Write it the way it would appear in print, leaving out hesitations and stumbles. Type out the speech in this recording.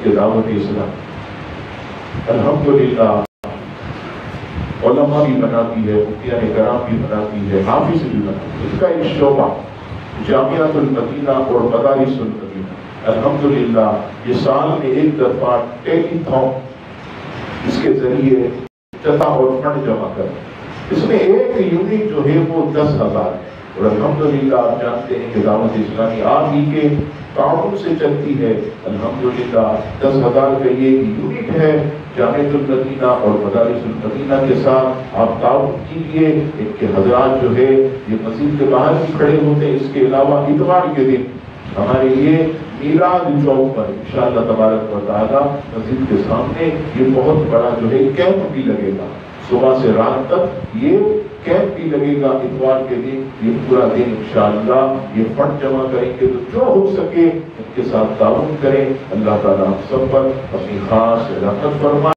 کہ دعوت اسلام الحمدللہ علماء بھی بناتی ہے، مفتیان کرام بھی بناتی ہے، حافظ بھی بناتی ہے۔ اس کا ایک شعبہ جامعۃ المدینہ اور مدارس المدینہ الحمدللہ یہ سال میں ایک دفعہ ٹیلی تھون اس کے ذریعے چتا اور فنڈ جمع کر، اس میں ایک یونٹ جو ہے وہ 10,000 ہے، اور الحمدللہ آپ جانتے ہیں کہ دعوت اسلامی آپ ہی کے تعاون سے چلتی ہے۔ الحمدللہ 10,000 کا یہ یونٹ ہے، جامعۃ المدینہ اور مدارس المدینہ کے ساتھ آپ تعاون کیجیے۔ ان کے حضرات جو ہے یہ مسجد کے باہر بھی کھڑے ہوتے ہیں، اس کے علاوہ اتوار کے دن ہمارے یہ میلاد چوک پر انشاءاللہ تبارک و تعالی مسجد کے سامنے یہ بہت بڑا جو ہے کیمپ بھی لگے گا، صبح سے رات تک یہ کیمپ بھی لگے گا۔ اتوار کے دن یہ پورا دن انشاءاللہ یہ فنڈ جمع کریں گے، تو جو ہو سکے ان کے ساتھ تعاون کریں۔ اللہ تعالیٰ ہم سب پر اپنی خاص رحمت فرمائے۔